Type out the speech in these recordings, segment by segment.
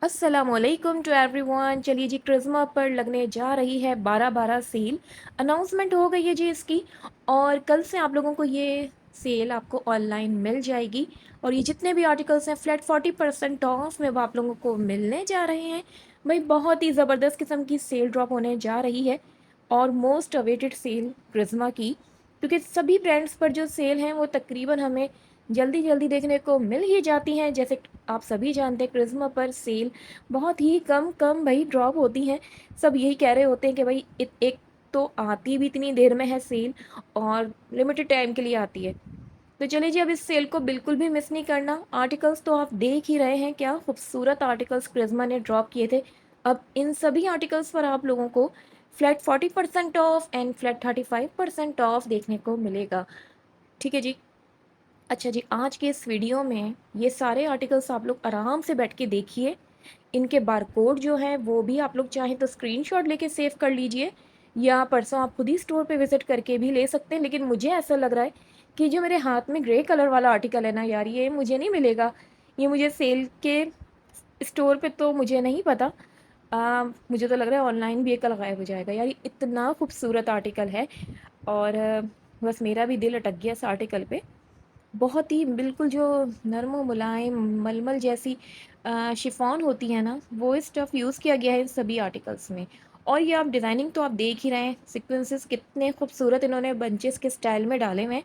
अस्सलामुअलैकुम to everyone. चलिए जी, क्रिज़्मा पर लगने जा रही है 12/12 सेल। अनाउंसमेंट हो गई है जी इसकी, और कल से आप लोगों को ये सेल आपको ऑनलाइन मिल जाएगी। और ये जितने भी आर्टिकल्स हैं फ्लैट 40% ऑफ में वो आप लोगों को मिलने जा रहे हैं। भाई बहुत ही ज़बरदस्त किस्म की सेल ड्रॉप होने जा रही है, और मोस्ट अवेटेड सेल क्रिज़्मा की, क्योंकि सभी ब्रांड्स पर जो सेल हैं वो तकरीबन हमें जल्दी जल्दी देखने को मिल ही जाती हैं। जैसे आप सभी जानते हैं क्रिज़्मा पर सेल बहुत ही कम कम भाई ड्रॉप होती हैं। सब यही कह रहे होते हैं कि भाई एक तो आती भी इतनी देर में है सेल, और लिमिटेड टाइम के लिए आती है। तो चलिए जी, अब इस सेल को बिल्कुल भी मिस नहीं करना। आर्टिकल्स तो आप देख ही रहे हैं, क्या खूबसूरत आर्टिकल्स क्रिज़्मा ने ड्रॉप किए थे। अब इन सभी आर्टिकल्स पर आप लोगों को flat 40% of and flat 35% of देखने को मिलेगा। ठीक है जी। अच्छा जी, आज के इस वीडियो में ये सारे आर्टिकल्स आप लोग आराम से बैठ के देखिए। इनके बारकोड जो है वो भी आप लोग चाहें तो स्क्रीनशॉट लेके सेव कर लीजिए, या परसों आप खुद ही स्टोर पे विज़िट करके भी ले सकते हैं। लेकिन मुझे ऐसा लग रहा है कि जो मेरे हाथ में ग्रे कलर वाला आर्टिकल है ना यार, ये मुझे नहीं मिलेगा। ये मुझे सेल के स्टोर पे तो मुझे नहीं पता। मुझे तो लग रहा है ऑनलाइन भी ये कल गायब हो जाएगा यार, ये इतना खूबसूरत आर्टिकल है। और बस मेरा भी दिल अटक गया इस आर्टिकल पे। बहुत ही बिल्कुल जो नरम व मुलायम मलमल जैसी शिफॉन होती है ना, वो स्टफ़ यूज़ किया गया है इन सभी आर्टिकल्स में। और ये आप डिज़ाइनिंग तो आप देख ही रहे हैं, सीक्वेंसेस कितने खूबसूरत इन्होंने बंचेस के स्टाइल में डाले हुए हैं।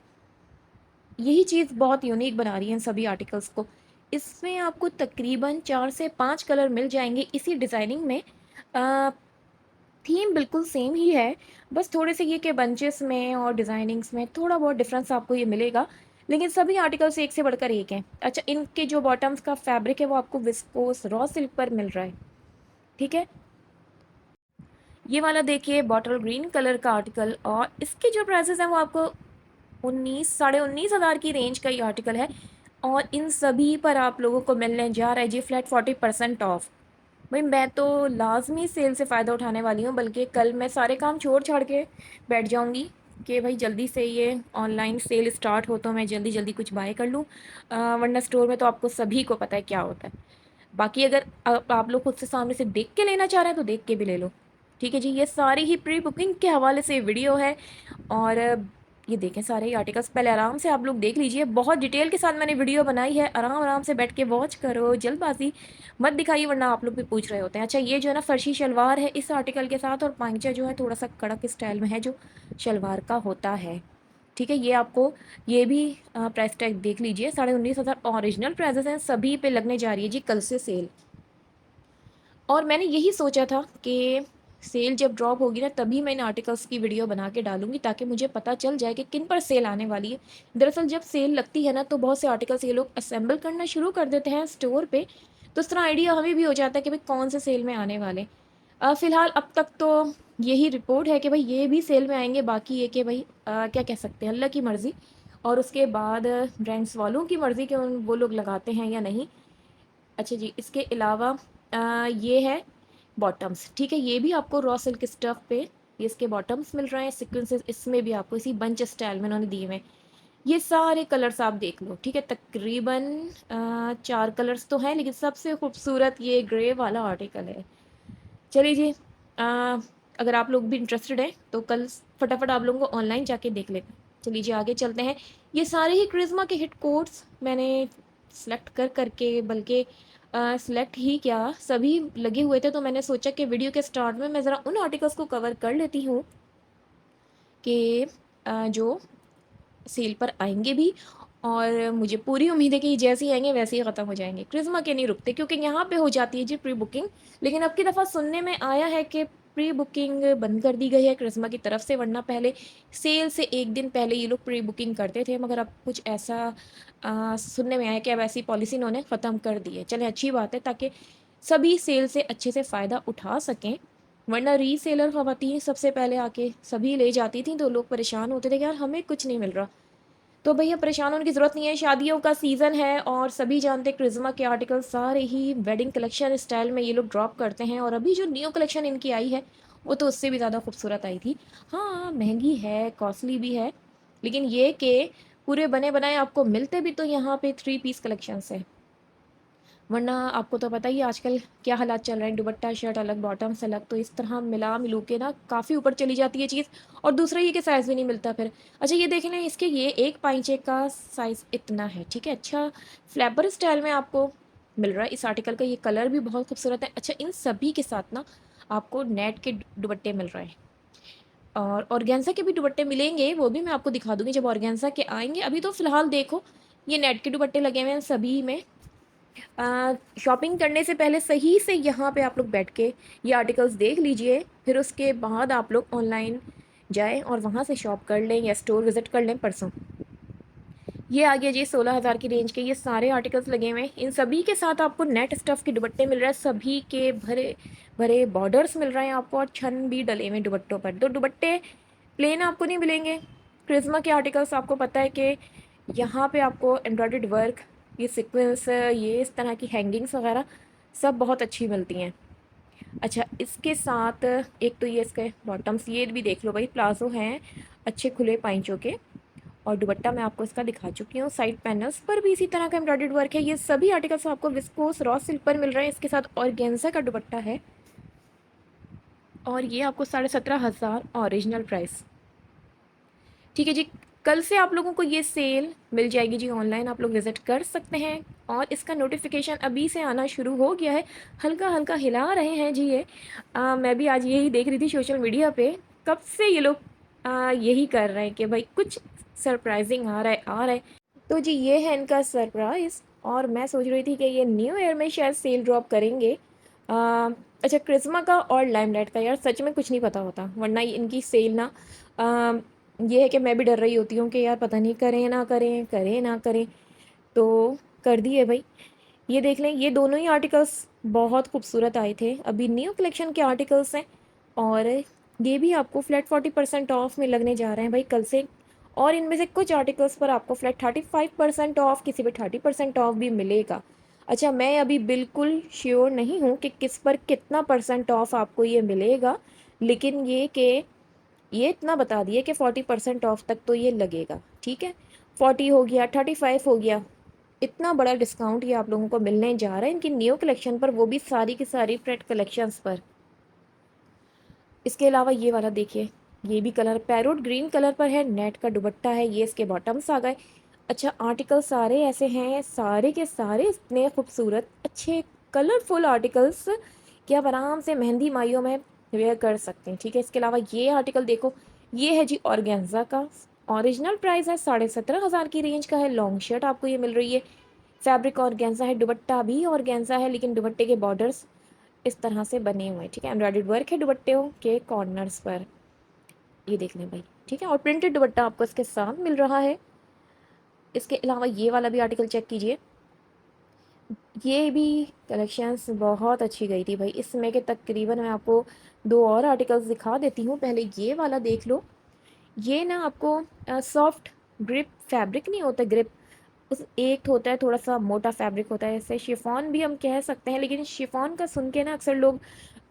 यही चीज़ बहुत यूनिक बना रही है इन सभी आर्टिकल्स को। इसमें आपको तकरीबन 4 से 5 कलर मिल जाएंगे इसी डिज़ाइनिंग में। थीम बिल्कुल सेम ही है, बस थोड़े से ये कि बंचेस में और डिज़ाइनिंग्स में थोड़ा बहुत डिफरेंस आपको ये मिलेगा। लेकिन सभी आर्टिकल्स एक से बढ़कर एक हैं। अच्छा, इनके जो बॉटम्स का फैब्रिक है वो आपको विस्कोस रॉ सिल्क पर मिल रहा है। ठीक है, ये वाला देखिए बॉटल ग्रीन कलर का आर्टिकल, और इसके जो प्राइसेस हैं वो आपको 19 साढ़े 19 हज़ार की रेंज का ये आर्टिकल है। और इन सभी पर आप लोगों को मिलने जा रहा है जी फ्लैट 40% ऑफ। भाई मैं तो लाजमी सेल से फ़ायदा उठाने वाली हूँ, बल्कि कल मैं सारे काम छोड़ छाड़ के बैठ जाऊँगी कि भाई जल्दी से ये ऑनलाइन सेल स्टार्ट हो तो मैं जल्दी जल्दी कुछ बाय कर लूँ। वरना स्टोर में तो आपको सभी को पता है क्या होता है। बाकी अगर आप लोग खुद से सामने से देख के लेना चाह रहे हैं तो देख के भी ले लो। ठीक है जी, ये सारी ही प्री बुकिंग के हवाले से वीडियो है। और ये देखें सारे ही आर्टिकल्स, पहले आराम से आप लोग देख लीजिए। बहुत डिटेल के साथ मैंने वीडियो बनाई है, आराम आराम से बैठ के वॉच करो, जल्दबाजी मत दिखाइए वरना आप लोग भी पूछ रहे होते हैं। अच्छा, ये जो है ना फर्शी शलवार है इस आर्टिकल के साथ, और पांचा जो है थोड़ा सा कड़क स्टाइल में है जो शलवार का होता है। ठीक है, ये आपको ये भी प्राइस टैग देख लीजिए। 19,500 ओरिजिनल प्राइजेस हैं, सभी पे लगने जा रही है जी कल से सेल। और मैंने यही सोचा था कि सेल जब ड्रॉप होगी ना तभी मैं इन आर्टिकल्स की वीडियो बना के डालूंगी, ताकि मुझे पता चल जाए कि किन पर सेल आने वाली है। दरअसल जब सेल लगती है ना तो बहुत से आर्टिकल्स ये लोग असेंबल करना शुरू कर देते हैं स्टोर पे, तो इस तरह आइडिया हमें भी हो जाता है कि भाई कौन से सेल में आने वाले। फ़िलहाल अब तक तो यही रिपोर्ट है कि भाई ये भी सेल में आएंगे। बाकी ये कि भाई क्या कह सकते हैं, अल्लाह की मर्ज़ी। और उसके बाद ब्रांड्स वालों की मर्ज़ी कि वो लोग लगाते हैं या नहीं। अच्छा जी, इसके अलावा ये है बॉटम्स। ठीक है, ये भी आपको रॉ सिल्क स्टफ़ पे ये इसके बॉटम्स मिल रहे हैं। सीक्वेंसेस इसमें भी आपको इसी बंच स्टाइल में उन्होंने दिए हुए हैं। ये सारे कलर्स आप देख लो। ठीक है, तकरीबन 4 कलर्स तो हैं, लेकिन सबसे खूबसूरत ये ग्रे वाला आर्टिकल है। चलिए जी, अगर आप लोग भी इंटरेस्टेड हैं तो कल फटाफट आप लोगों को ऑनलाइन जाके देख लें। चलिए जी, आगे चलते हैं। ये सारे ही क्रिज़्मा के हिट कोड्स मैंने सेलेक्ट कर करके, बल्कि सेलेक्ट ही क्या, सभी लगे हुए थे, तो मैंने सोचा कि वीडियो के स्टार्ट में मैं ज़रा उन आर्टिकल्स को कवर कर लेती हूँ कि जो सेल पर आएंगे भी। और मुझे पूरी उम्मीद है कि जैसे ही आएंगे वैसे ही ख़त्म हो जाएंगे। क्रिज़्मा के नहीं रुकते, क्योंकि यहाँ पे हो जाती है जी प्री बुकिंग। लेकिन अब की दफ़ा सुनने में आया है कि प्री बुकिंग बंद कर दी गई है क्रिज़्मा की तरफ से, वरना पहले सेल से एक दिन पहले ये लोग प्री बुकिंग करते थे। मगर अब कुछ ऐसा सुनने में आया कि अब ऐसी पॉलिसी इन्होंने ख़त्म कर दी है। चलें, अच्छी बात है, ताकि सभी सेल से अच्छे से फ़ायदा उठा सकें। वरना रीसेलर ख़वातीन सबसे पहले आके सभी ले जाती थी तो लोग परेशान होते थे कि यार हमें कुछ नहीं मिल रहा। तो भैया परेशान होने की ज़रूरत नहीं है, शादियों का सीज़न है और सभी जानते हैं क्रिज़्मा के आर्टिकल सारे ही वेडिंग कलेक्शन स्टाइल में ये लोग ड्रॉप करते हैं। और अभी जो न्यू कलेक्शन इनकी आई है वो तो उससे भी ज़्यादा खूबसूरत आई थी। हाँ, महंगी है, कॉस्टली भी है, लेकिन ये कि पूरे बने बनाए आपको मिलते भी तो यहाँ पे 3 पीस कलेक्शन से। वरना आपको तो पता ही है आजकल क्या हालात चल रहे हैं, दुपट्टा शर्ट अलग बॉटम्स अलग, तो इस तरह मिला मिलू के ना काफ़ी ऊपर चली जाती है चीज़, और दूसरा ये कि साइज़ भी नहीं मिलता फिर। अच्छा ये देख लें, इसके ये एक पाइंचे का साइज़ इतना है, ठीक है। अच्छा फ्लैपर स्टाइल में आपको मिल रहा है इस आर्टिकल का, ये कलर भी बहुत खूबसूरत है। अच्छा इन सभी के साथ ना आपको नेट के दुपट्टे मिल रहे हैं, और ऑर्गेन्जा के भी दुपट्टे मिलेंगे, वो भी मैं आपको दिखा दूंगी जब ऑर्गेन्जा के आएंगे। अभी तो फ़िलहाल देखो ये नेट के दुपट्टे लगे हुए हैं सभी में। शॉपिंग करने से पहले सही से यहाँ पे आप लोग बैठ के ये आर्टिकल्स देख लीजिए, फिर उसके बाद आप लोग ऑनलाइन जाएं और वहाँ से शॉप कर लें या स्टोर विज़िट कर लें परसों। ये आ गया जी 16,000 की रेंज के ये सारे आर्टिकल्स लगे हुए हैं। इन सभी के साथ आपको नेट स्टफ़ के दुपट्टे मिल रहे हैं, सभी के भरे भरे बॉर्डर्स मिल रहे हैं आपको, और छन भी डले हुए दुपट्टों पर। तो दुपट्टे प्लेन आपको नहीं मिलेंगे। क्रिज्मा के आर्टिकल्स आपको पता है कि यहाँ पे आपको एम्ब्रॉयडर्ड वर्क, ये सीक्वेंस, ये इस तरह की हैंगिंग्स वगैरह सब बहुत अच्छी मिलती हैं। अच्छा इसके साथ एक तो ये इसके बॉटम्स ये भी देख लो भाई, प्लाजो हैं अच्छे खुले पाइंचों के, और दुपट्टा मैं आपको इसका दिखा चुकी हूँ। साइड पैनल्स पर भी इसी तरह का एम्ब्रॉयडर्ड वर्क है। ये सभी आर्टिकल्स आपको विस्कोस रॉ सिल्क पर मिल रहे हैं, इसके साथ ऑर्गेन्जा का दुपट्टा है, और ये आपको 17,500 ओरिजिनल प्राइस। ठीक है जी, कल से आप लोगों को ये सेल मिल जाएगी जी, ऑनलाइन आप लोग विज़िट कर सकते हैं, और इसका नोटिफिकेशन अभी से आना शुरू हो गया है। हल्का हल्का हिला रहे हैं जी ये। मैं भी आज यही देख रही थी सोशल मीडिया पे, कब से ये लोग यही कर रहे हैं कि भाई कुछ सरप्राइजिंग आ रहा है। तो जी ये है इनका सरप्राइज़, और मैं सोच रही थी कि ये न्यू ईयर में शायद सेल ड्रॉप करेंगे। अच्छा क्रिस्मा का और लाइमलाइट का यार सच में कुछ नहीं पता होता, वरना इनकी सेल ना ये है कि मैं भी डर रही होती हूँ कि यार पता नहीं करें ना करें, करें ना करें, तो कर दिए भाई। ये देख लें, ये दोनों ही आर्टिकल्स बहुत खूबसूरत आए थे, अभी न्यू कलेक्शन के आर्टिकल्स हैं, और ये भी आपको फ्लैट 40% ऑफ में लगने जा रहे हैं भाई कल से। और इनमें से कुछ आर्टिकल्स पर आपको फ्लैट 35% ऑफ, किसी पे 30% ऑफ भी मिलेगा। अच्छा मैं अभी बिल्कुल श्योर नहीं हूँ कि किस पर कितना परसेंट ऑफ आपको ये मिलेगा, लेकिन ये इतना बता दिए कि 40% ऑफ तक तो ये लगेगा, ठीक है। 40 हो गया, 35 हो गया, इतना बड़ा डिस्काउंट ये आप लोगों को मिलने जा रहा है इनकी न्यू कलेक्शन पर, वो भी सारी की सारी प्रेट कलेक्शंस पर। इसके अलावा ये वाला देखिए, ये भी कलर पैरोट ग्रीन कलर पर है, नेट का दुपट्टा है, ये इसके बॉटम्स आ गए। अच्छा आर्टिकल सारे ऐसे हैं, सारे के सारे इतने खूबसूरत अच्छे कलरफुल आर्टिकल्स कि आप आराम से मेहंदी माइयों में वेयर कर सकते हैं, ठीक है। इसके अलावा ये आर्टिकल देखो, ये है जी ऑर्गेन्जा का, ओरिजिनल प्राइस है 17,500 की रेंज का है। लॉन्ग शर्ट आपको ये मिल रही है, फैब्रिक ऑर्गेन्जा है, दुपट्टा भी ऑर्गेन्जा है, लेकिन दुपट्टे के बॉर्डर्स इस तरह से बने हुए हैं, ठीक है। एम्ब्रॉयडर्ड वर्क है दुपट्टों के कॉर्नर्स पर, ये देख लें भाई, ठीक है। और प्रिंटेड दुपट्टा आपको इसके साथ मिल रहा है। इसके अलावा ये वाला भी आर्टिकल चेक कीजिए, ये भी कलेक्शंस बहुत अच्छी गई थी भाई इसमें, के तकरीबन मैं आपको दो और आर्टिकल्स दिखा देती हूँ। पहले ये वाला देख लो, ये ना आपको सॉफ्ट ग्रिप फैब्रिक नहीं होता, ग्रिप उस एक होता है, थोड़ा सा मोटा फैब्रिक होता है, ऐसे शिफॉन भी हम कह सकते हैं, लेकिन शिफॉन का सुन के ना अक्सर लोग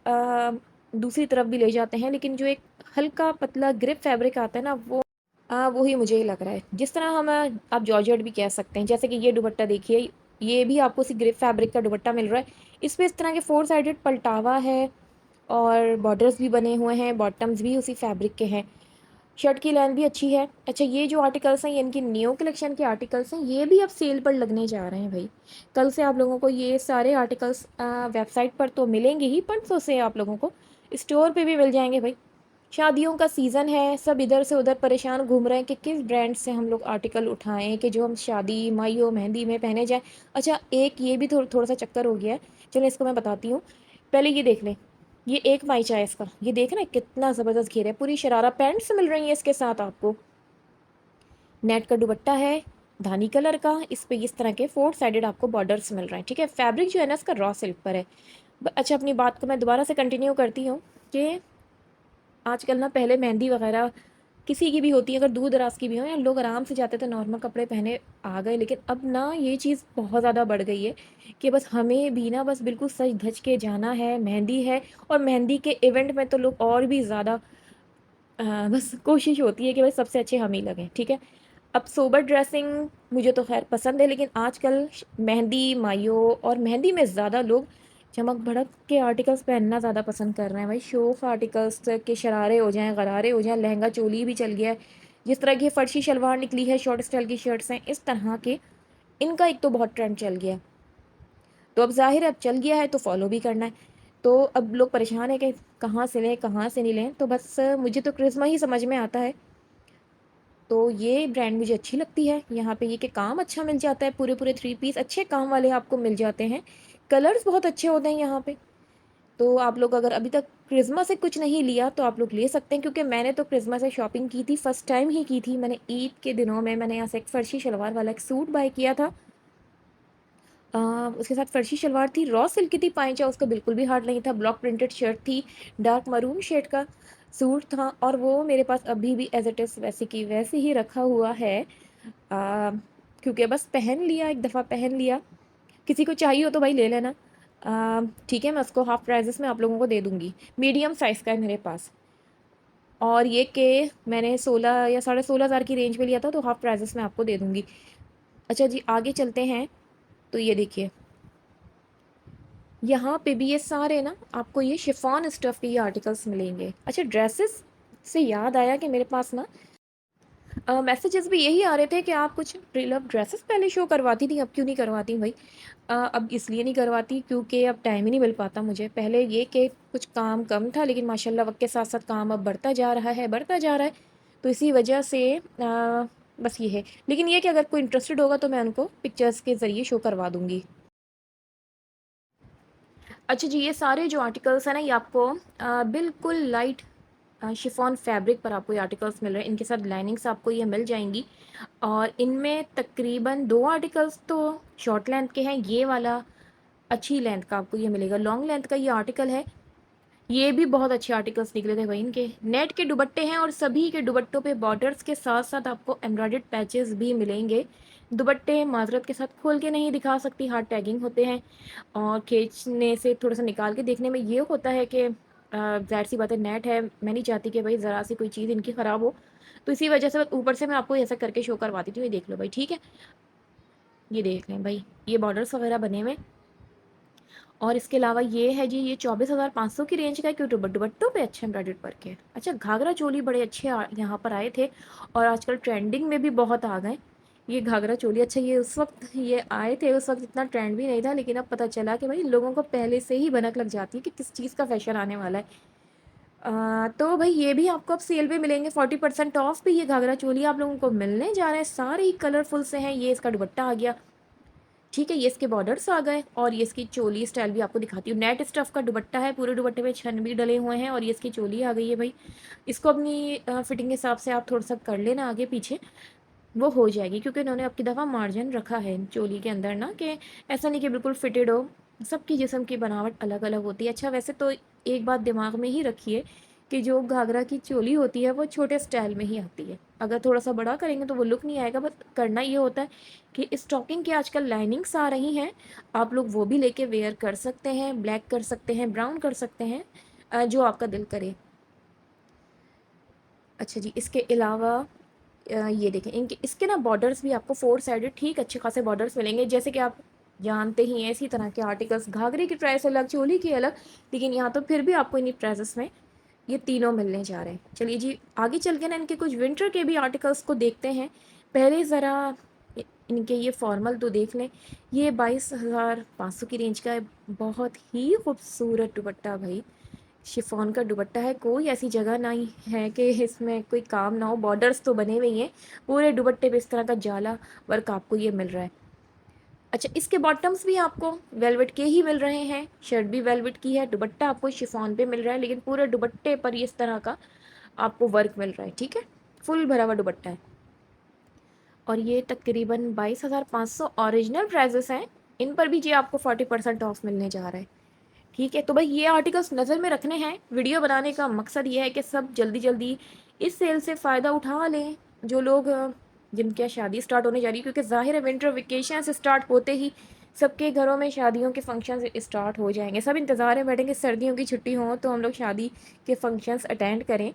अ, दूसरी तरफ भी ले जाते हैं, लेकिन जो एक हल्का पतला ग्रिप फैब्रिक आता है ना वो वही मुझे ही लग रहा है, जिस तरह हम आप जॉर्जेट भी कह सकते हैं। जैसे कि ये दुपट्टा देखिए, ये भी आपको उसी ग्रिप फैब्रिक का दुपट्टा मिल रहा है, इस पर इस तरह के 4 साइडेड पलटावा है, और बॉर्डर्स भी बने हुए हैं, बॉटम्स भी उसी फैब्रिक के हैं, शर्ट की लाइन भी अच्छी है। अच्छा ये जो आर्टिकल्स हैं ये इनकी न्यू कलेक्शन के आर्टिकल्स हैं, ये भी अब सेल पर लगने जा रहे हैं भाई। कल से आप लोगों को ये सारे आर्टिकल्स वेबसाइट पर तो मिलेंगे ही, परसों से आप लोगों को स्टोर पे भी मिल जाएंगे भाई। शादियों का सीज़न है, सब इधर से उधर परेशान घूम रहे हैं कि किस ब्रांड से हम लोग आर्टिकल उठाएं कि जो हम शादी माइयो मेहंदी में पहने जाएं। अच्छा एक ये भी थोड़ा सा चक्कर हो गया है, चलो इसको मैं बताती हूँ। पहले ये देख लें, ये एक माइचा है इसका, ये देख ना कितना ज़बरदस्त घेर है, पूरी शरारा पैंट्स मिल रही है इसके साथ आपको, नेट का दुपट्टा है धानी कलर का, इस पे इस तरह के 4 साइडेड आपको बॉर्डर्स मिल रहे हैं, ठीक है। फैब्रिक जो है ना इसका रॉ सिल्क पर है। अच्छा अपनी बात को मैं दोबारा से कंटिन्यू करती हूँ कि आजकल ना, पहले मेहंदी वगैरह किसी की भी होती है, अगर दूर दराज की भी हो, या लोग आराम से जाते थे नॉर्मल कपड़े पहने आ गए, लेकिन अब ना ये चीज़ बहुत ज़्यादा बढ़ गई है कि बस हमें भी ना बस बिल्कुल सज धज के जाना है, मेहंदी है, और मेहंदी के इवेंट में तो लोग और भी ज़्यादा बस कोशिश होती है कि भाई सबसे अच्छे हम ही लगें, ठीक है। अब सोबर ड्रेसिंग मुझे तो खैर पसंद है, लेकिन आजकल मेहंदी मायो और मेहंदी में ज़्यादा लोग चमक भड़क के आर्टिकल्स पहनना ज़्यादा पसंद कर रहे हैं भाई। शोफ आर्टिकल्स के शरारे हो जाएं, गरारे हो जाएं, लहंगा चोली भी चल गया है। जिस तरह की फर्शी शलवार निकली है, शॉर्ट स्टाइल की शर्ट्स हैं, इस तरह के इनका एक तो बहुत ट्रेंड चल गया है। तो अब ज़ाहिर है अब चल गया है तो फॉलो भी करना है। तो अब लोग परेशान है कि कहाँ से लें कहाँ से नहीं लें। तो बस मुझे तो क्रिज्मा ही समझ में आता है। तो ये ब्रांड मुझे अच्छी लगती है। यहाँ पे ये कि काम अच्छा मिल जाता है, पूरे पूरे 3 पीस अच्छे काम वाले आपको मिल जाते हैं। कलर्स बहुत अच्छे होते हैं यहाँ पे। तो आप लोग अगर अभी तक क्रिज्मा से कुछ नहीं लिया तो आप लोग ले सकते हैं, क्योंकि मैंने तो क्रिज्मा से शॉपिंग की थी, फर्स्ट टाइम ही की थी मैंने। ईद के दिनों में मैंने यहाँ से एक फर्शी शलवार वाला एक सूट बाय किया था। उसके साथ फर्शी शलवार थी, रॉ सिल्क की थी, पाइचा उसका बिल्कुल भी हार्ड नहीं था, ब्लॉक प्रिंटेड शर्ट थी, डार्क मरून शेड का सूट था, और वो मेरे पास अभी भी एज इट इज़ वैसे की वैसे ही रखा हुआ है। क्योंकि बस पहन लिया, एक दफ़ा पहन लिया। किसी को चाहिए हो तो भाई ले लेना। ठीक है, मैं उसको हाफ प्राइजेस में आप लोगों को दे दूँगी। मीडियम साइज़ का है मेरे पास। और ये कि मैंने 16 या 16,500 की रेंज में लिया था, तो हाफ प्राइजेस में आपको दे दूँगी। अच्छा जी, आगे चलते हैं। तो ये देखिए, यहाँ पे भी ये सारे ना आपको ये शिफॉन स्टफ़ के ये आर्टिकल्स मिलेंगे। अच्छा, ड्रेसेस से याद आया कि मेरे पास ना मैसेजेस भी यही आ रहे थे कि आप कुछ प्रीलव ड्रेसेस पहले शो करवाती थी, अब क्यों नहीं करवाती भाई। अब इसलिए नहीं करवाती क्योंकि अब टाइम ही नहीं मिल पाता मुझे। पहले ये कि कुछ काम कम था, लेकिन माशाल्लाह वक्त के साथ साथ काम अब बढ़ता जा रहा है, बढ़ता जा रहा है। तो इसी वजह से बस ये है। लेकिन ये कि अगर कोई इंटरेस्टेड होगा तो मैं उनको पिक्चर्स के ज़रिए शो करवा दूँगी। अच्छा जी, ये सारे जो आर्टिकल्स हैं ना, ये आपको बिल्कुल लाइट शिफॉन फैब्रिक पर आपको ये आर्टिकल्स मिल रहे हैं। इनके साथ लाइनिंग्स आपको ये मिल जाएंगी। और इनमें तकरीबन 2 आर्टिकल्स तो शॉर्ट लेंथ के हैं, ये वाला अच्छी लेंथ का आपको ये मिलेगा। लॉन्ग लेंथ का ये आर्टिकल है। ये भी बहुत अच्छे आर्टिकल्स निकले थे भाई। इनके नेट के दुपट्टे हैं, और सभी के दुपट्टों पे बॉर्डर्स के साथ साथ आपको एम्ब्रॉयडर्ड पैचेस भी मिलेंगे। दुपट्टे माजरत के साथ खोल के नहीं दिखा सकती, हार्ड टैगिंग होते हैं, और खींचने से थोड़ा सा निकाल के देखने में ये होता है कि ज़ाहिर सी बात है, नेट है, मैं नहीं चाहती कि भाई ज़रा सी कोई चीज़ इनकी ख़राब हो। तो इसी वजह से ऊपर से मैं आपको ऐसा करके शो करवाती थी। ये देख लो भाई, ठीक है। ये देख लें भाई, ये बॉर्डर्स वगैरह बने हुए। और इसके अलावा ये है जी, ये 24,500 की रेंज का है, क्योंकि दुपट्टों पे अच्छे एम्ब्रॉयडर्ड वर्क है। अच्छा, घाघरा चोली बड़े अच्छे यहाँ पर आए थे, और आजकल ट्रेंडिंग में भी बहुत आ गए ये घाघरा चोली। अच्छा, ये उस वक्त ये आए थे, उस वक्त इतना ट्रेंड भी नहीं था, लेकिन अब पता चला कि भाई लोगों को पहले से ही भनक लग जाती है कि किस चीज़ का फैशन आने वाला है। तो भाई ये भी आपको अब सेल पे मिलेंगे, 40% ऑफ पे ये घाघरा चोली आप लोगों को मिलने जा रहे हैं। सारे ही कलरफुल से हैं। ये इसका दुपट्टा आ गया, ठीक है, ये इसके बॉर्डर्स आ गए, और ये इसकी चोली स्टाइल भी आपको दिखाती हूँ। नेट स्टफ का दुपट्टा है, पूरे दुपट्टे में छन भी डले हुए हैं, और ये इसकी चोली आ गई है भाई। इसको अपनी फिटिंग के हिसाब से आप थोड़ा सा कर लेना आगे पीछे, वो हो जाएगी, क्योंकि इन्होंने अब की दफ़ा मार्जिन रखा है चोली के अंदर ना, कि ऐसा नहीं कि बिल्कुल फिटेड हो। सबकी जिस्म की बनावट अलग अलग होती है। अच्छा, वैसे तो एक बात दिमाग में ही रखिए कि जो घाघरा की चोली होती है वो छोटे स्टाइल में ही आती है। अगर थोड़ा सा बड़ा करेंगे तो वो लुक नहीं आएगा। बस करना ये होता है कि स्टॉकिंग की आजकल लाइनिंग्स आ रही हैं, आप लोग वो भी लेके वेयर कर सकते हैं, ब्लैक कर सकते हैं, ब्राउन कर सकते हैं, जो आपका दिल करे। अच्छा जी, इसके अलावा ये देखें, इनके इसके ना बॉर्डर्स भी आपको 4 साइडेड ठीक अच्छे खासे बॉर्डर्स मिलेंगे। जैसे कि आप जानते ही हैं, इसी तरह के आर्टिकल्स घाघरे की प्राइस अलग, चोली की अलग, लेकिन यहाँ तो फिर भी आपको इन्हीं प्राइसेस में ये तीनों मिलने जा रहे हैं। चलिए जी, आगे चल के ना इनके कुछ विंटर के भी आर्टिकल्स को देखते हैं। पहले ज़रा इनके ये फॉर्मल तो देख लें। ये 22,500 की रेंज का है। बहुत ही खूबसूरत दुपट्टा भाई, शिफॉन का दुपट्टा है। कोई ऐसी जगह नहीं है कि इसमें कोई काम ना हो। बॉर्डर्स तो बने हुए ही हैं, पूरे दुपट्टे पे इस तरह का जाला वर्क आपको ये मिल रहा है। अच्छा, इसके बॉटम्स भी आपको वेलवेट के ही मिल रहे हैं, शर्ट भी वेलवेट की है, दुपट्टा आपको शिफॉन पे मिल रहा है, लेकिन पूरे दुपट्टे पर इस तरह का आपको वर्क मिल रहा है, ठीक है, फुल भरा हुआ दुपट्टा है। और ये तकरीबन 22,500 ओरिजिनल प्राइजेस हैं। इन पर भी जी आपको 40% ऑफ मिलने जा रहा है, ठीक है। तो भाई ये आर्टिकल्स नज़र में रखने हैं। वीडियो बनाने का मकसद ये है कि सब जल्दी जल्दी इस सेल से फ़ायदा उठा लें, जो लोग जिनके यहाँ शादी स्टार्ट होने जा रही है, क्योंकि ज़ाहिर है विंटर वेकेशन स्टार्ट होते ही सबके घरों में शादियों के फंक्शंस स्टार्ट हो जाएंगे। सब इंतज़ार में बैठेंगे सर्दियों की छुट्टी हो तो हम लोग शादी के फंक्शंस अटेंड करें।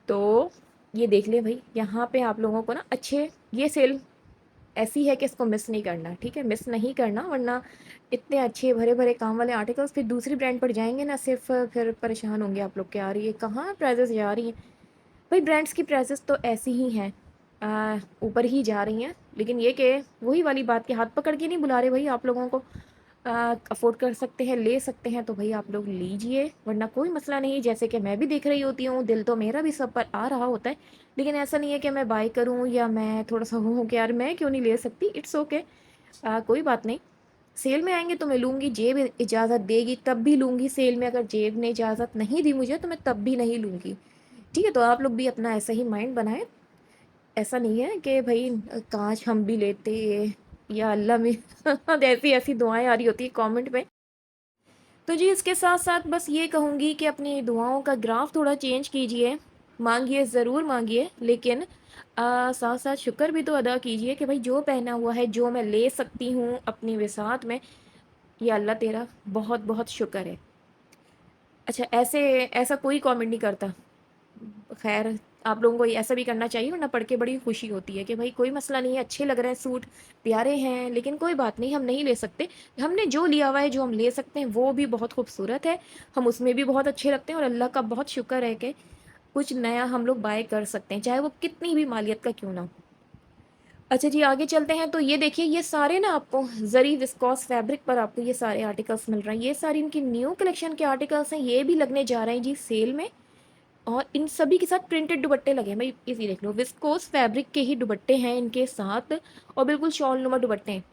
तो ये देख लिया भाई, यहाँ पे आप लोगों को ना अच्छे, ये सेल ऐसी है कि इसको मिस नहीं करना, ठीक है, मिस नहीं करना, वरना इतने अच्छे भरे भरे काम वाले आर्टिकल्स फिर दूसरी ब्रांड पर जाएंगे ना, सिर्फ फिर परेशान होंगे आप लोग कि यार ये कहाँ प्राइजेस जा रही हैं। भाई ब्रांड्स की प्राइसेस तो ऐसी ही हैं, ऊपर ही जा रही हैं, लेकिन ये कि वही वाली बात के हाथ पकड़ के नहीं बुला रहे भाई आप लोगों को। अफोर्ड कर सकते हैं, ले सकते हैं तो भाई आप लोग लीजिए, वरना कोई मसला नहीं। जैसे कि मैं भी देख रही होती हूँ, दिल तो मेरा भी सब पर आ रहा होता है, लेकिन ऐसा नहीं है कि मैं बाय करूँ या मैं थोड़ा सा हूँ कि यार मैं क्यों नहीं ले सकती। इट्स ओके, कोई बात नहीं। सेल में आएंगे तो मैं लूँगी, जेब इजाज़त देगी तब भी लूँगी, सेल में अगर जेब ने इजाज़त नहीं दी मुझे तो मैं तब भी नहीं लूँगी। ठीक है, तो आप लोग भी अपना ऐसा ही माइंड बनाएं। ऐसा नहीं है कि भाई काश हम भी लेते, या अल्लाह में ऐसी ऐसी दुआएं आ रही होती है कमेंट में। तो जी इसके साथ साथ बस ये कहूँगी कि अपनी दुआओं का ग्राफ थोड़ा चेंज कीजिए, मांगिए ज़रूर मांगिए, लेकिन साथ साथ शुक्र भी तो अदा कीजिए कि भाई जो पहना हुआ है, जो मैं ले सकती हूँ अपनी विसात में, ये अल्लाह तेरा बहुत बहुत शुक्र है। अच्छा, ऐसे ऐसा कोई कमेंट नहीं करता। खैर, आप लोगों को ऐसा भी करना चाहिए, वरना पढ़ के बड़ी खुशी होती है कि भाई कोई मसला नहीं है, अच्छे लग रहे हैं सूट, प्यारे हैं, लेकिन कोई बात नहीं, हम नहीं ले सकते। हमने जो लिया हुआ है, जो हम ले सकते हैं वो भी बहुत खूबसूरत है, हम उसमें भी बहुत अच्छे लगते हैं, और अल्लाह का बहुत शुक्र है कि कुछ नया हम लोग बाय कर सकते हैं, चाहे वो कितनी भी मालियत का क्यों ना हो। अच्छा जी, आगे चलते हैं। तो ये देखिए, ये सारे ना आपको जरी विस्कॉस फैब्रिक पर आपको ये सारे आर्टिकल्स मिल रहे हैं, ये सारी इनकी न्यू कलेक्शन के आर्टिकल्स हैं, ये भी लगने जा रहे हैं जी सेल में। और इन सभी के साथ प्रिंटेड दुपट्टे लगे हैं भाई, इसी देख लो, विस्कोस फैब्रिक के ही दुपट्टे हैं इनके साथ, और बिल्कुल शॉल नुमा दुपट्टे हैं।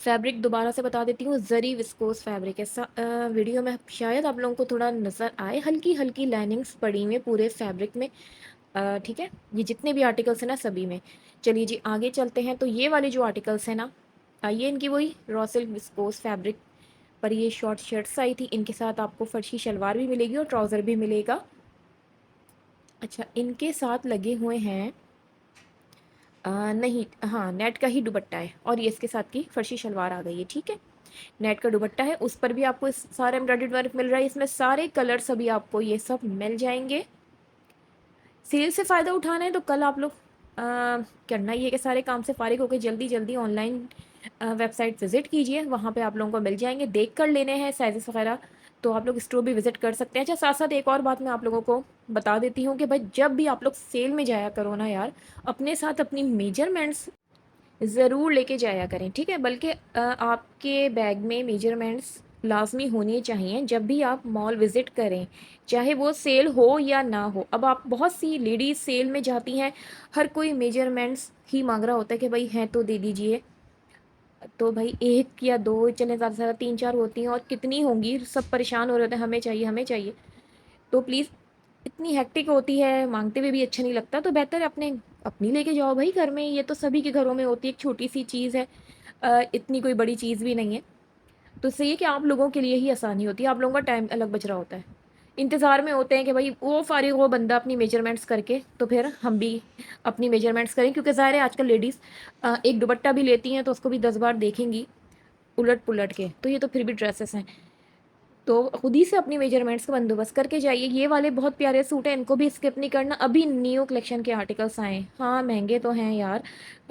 फैब्रिक दोबारा से बता देती हूँ, जरी विस्कोस फैब्रिक है। वीडियो में शायद आप लोगों को थोड़ा नज़र आए, हल्की हल्की लाइनिंग्स पड़ी हुई पूरे फैब्रिक में। ठीक है, ये जितने भी आर्टिकल्स हैं ना सभी में। चलिए जी आगे चलते हैं। तो ये वाले जो आर्टिकल्स हैं ना, ये इनकी वही रॉ सिल्क विस्कोस फैब्रिक पर ये शॉर्ट शर्ट्स आई थी, इनके साथ आपको फर्शी शलवार भी मिलेगी और ट्राउज़र भी मिलेगा। अच्छा, इनके साथ लगे हुए हैं नहीं, हाँ, नेट का ही दुपट्टा है, और ये इसके साथ की फर्शी शलवार आ गई है, ठीक है। नेट का दुपट्टा है, उस पर भी आपको इस सारा एम्ब्रॉयडर्ड वर्क मिल रहा है, इसमें सारे कलर्स अभी आपको ये सब मिल जाएंगे। सेल से फ़ायदा उठाना है तो कल आप लोग करना ही है कि सारे काम से फारिग होकर जल्दी जल्दी ऑनलाइन वेबसाइट विज़िट कीजिए, वहाँ पे आप लोगों को मिल जाएंगे, देख कर लेने हैं साइज़ वगैरह, तो आप लोग स्टोर भी विज़िट कर सकते हैं। अच्छा, साथ साथ एक और बात मैं आप लोगों को बता देती हूँ कि भाई जब भी आप लोग सेल में जाया करो ना यार, अपने साथ अपनी मेजरमेंट्स ज़रूर लेके जाया करें, ठीक है। बल्कि आपके बैग में मेजरमेंट्स लाजमी होने चाहिए जब भी आप मॉल विज़िट करें, चाहे वो सेल हो या ना हो। अब आप, बहुत सी लेडीज़ सेल में जाती हैं, हर कोई मेजरमेंट्स ही मांग रहा होता है कि भाई हैं तो दे दीजिए, तो भाई एक या दो चले, ज़्यादा से ज़्यादा तीन चार होती हैं, और कितनी होंगी, सब परेशान हो रहे होते हैं हमें चाहिए हमें चाहिए। तो प्लीज़, इतनी हेक्टिक होती है, मांगते हुए भी अच्छा नहीं लगता, तो बेहतर है अपने अपनी लेके जाओ भाई घर में, ये तो सभी के घरों में होती है, एक छोटी सी चीज़ है, इतनी कोई बड़ी चीज़ भी नहीं है। तो इससे ये कि आप लोगों के लिए ही आसानी होती है, आप लोगों का टाइम अलग बच रहा होता है, इंतज़ार में होते हैं कि भाई वो फारिग हो बंदा अपनी मेजरमेंट्स करके, तो फिर हम भी अपनी मेजरमेंट्स करें, क्योंकि ज़ाहिर है आजकल लेडीज़ एक दुपट्टा भी लेती हैं तो उसको भी 10 बार देखेंगी उलट पुलट के, तो ये तो फिर भी ड्रेसेस हैं, तो खुद ही से अपनी मेजरमेंट्स का बंदोबस्त करके जाइए। ये वाले बहुत प्यारे सूट हैं, इनको भी स्किप नहीं करना, अभी न्यू कलेक्शन के आर्टिकल्स आए हैं, हाँ महंगे तो हैं यार,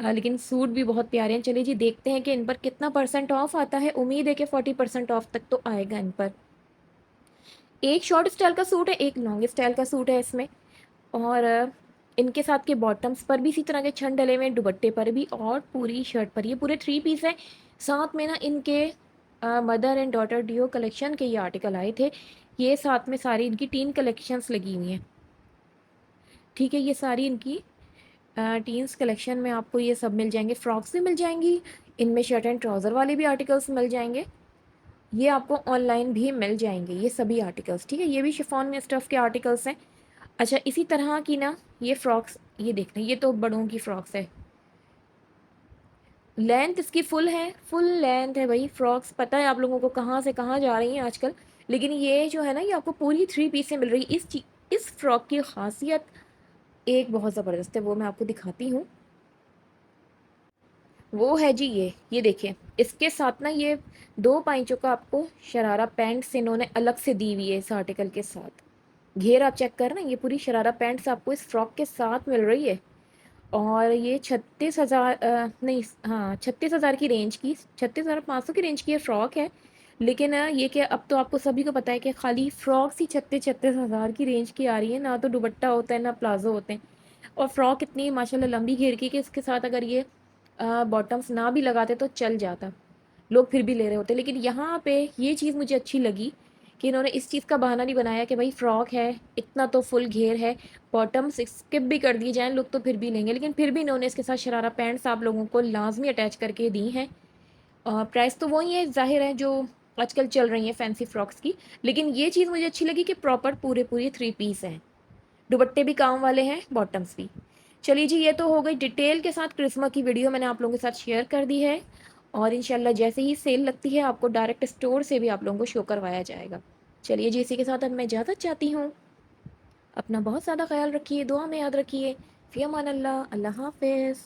लेकिन सूट भी बहुत प्यारे हैं। चलिए जी देखते हैं कि इन पर कितना परसेंट ऑफ आता है, उम्मीद है कि 40% ऑफ तक तो आएगा इन पर। एक शॉर्ट स्टाइल का सूट है, एक लॉन्ग स्टाइल का सूट है इसमें, और इनके साथ के बॉटम्स पर भी इसी तरह के छन डले हुए हैं, दुपट्टे पर भी और पूरी शर्ट पर, ये पूरे 3 पीस हैं। साथ में ना इनके mother and daughter duo collection के ये आर्टिकल आए थे, ये साथ में सारी इनकी टीन कलेक्शंस लगी हुई हैं, ठीक है। ये सारी इनकी टीन्स कलेक्शन में आपको ये सब मिल जाएंगे, फ्रॉक्स भी मिल जाएंगी, इनमें शर्ट एंड ट्राउज़र वाले भी आर्टिकल्स मिल जाएंगे, ये आपको ऑनलाइन भी मिल जाएंगे ये सभी आर्टिकल्स, ठीक है। ये भी शिफॉन में स्टफ़ के आर्टिकल्स हैं। अच्छा, इसी तरह की ना ये फ्रॉक्स, ये देखना, ये तो बड़ों की फ्रॉक्स है, लेंथ इसकी फुल है, फुल लेंथ है भाई। फ्रॉक्स पता है आप लोगों को कहाँ से कहाँ जा रही हैं आजकल, लेकिन ये जो है ना, ये आपको पूरी 3 पीस से मिल रही है। इस फ्रॉक की खासियत एक बहुत ज़बरदस्त है, वो मैं आपको दिखाती हूँ। वो है जी, ये देखिए, इसके साथ ना ये 2 पाइंचों का आपको शरारा पैंट्स इन्होंने अलग से दी हुई है इस आर्टिकल के साथ, घेर आप चेक कर ना, ये पूरी शरारा पैंट्स आपको इस फ्रॉक के साथ मिल रही है। और ये 36,000 नहीं, हाँ 36,000 की रेंज की, 36,500 की रेंज की ये फ़्रॉक है। लेकिन ये कि अब तो आपको सभी को पता है कि खाली फ्रॉक्स ही 36,000 की रेंज की आ रही है, ना तो दुपट्टा होता है ना प्लाजो होते हैं। और फ्रॉक इतनी माशाल्लाह लंबी घेर की कि इसके साथ अगर ये बॉटम्स ना भी लगाते तो चल जाता, लोग फिर भी ले रहे होते। लेकिन यहाँ पे ये चीज़ मुझे अच्छी लगी कि इन्होंने इस चीज़ का बहाना नहीं बनाया कि भाई फ्रॉक है, इतना तो फुल घेर है, बॉटम्स स्किप भी कर दिए जाएँ लोग तो फिर भी लेंगे। लेकिन फिर भी इन्होंने इसके साथ शरारा पैंट्स आप लोगों को लाजमी अटैच करके दी हैं। प्राइस तो वही है, ज़ाहिर है, जो आजकल चल रही हैं फैंसी फ्रॉक्स की। लेकिन ये चीज़ मुझे अच्छी लगी कि प्रॉपर पूरे पूरे थ्री पीस हैं, दुपट्टे भी काम वाले हैं, बॉटम्स भी। चलिए जी, ये तो हो गई डिटेल के साथ क्रिस्मा की वीडियो मैंने आप लोगों के साथ शेयर कर दी है। और इंशाल्लाह जैसे ही सेल लगती है आपको डायरेक्ट स्टोर से भी आप लोगों को शो करवाया जाएगा। चलिए जी, इसी के साथ अब मैं इजाज़त चाहती हूँ। अपना बहुत ज़्यादा ख्याल रखिए, दुआ में याद रखिए। फ़ी अमान अल्लाह, अल्लाह हाफ़िज़।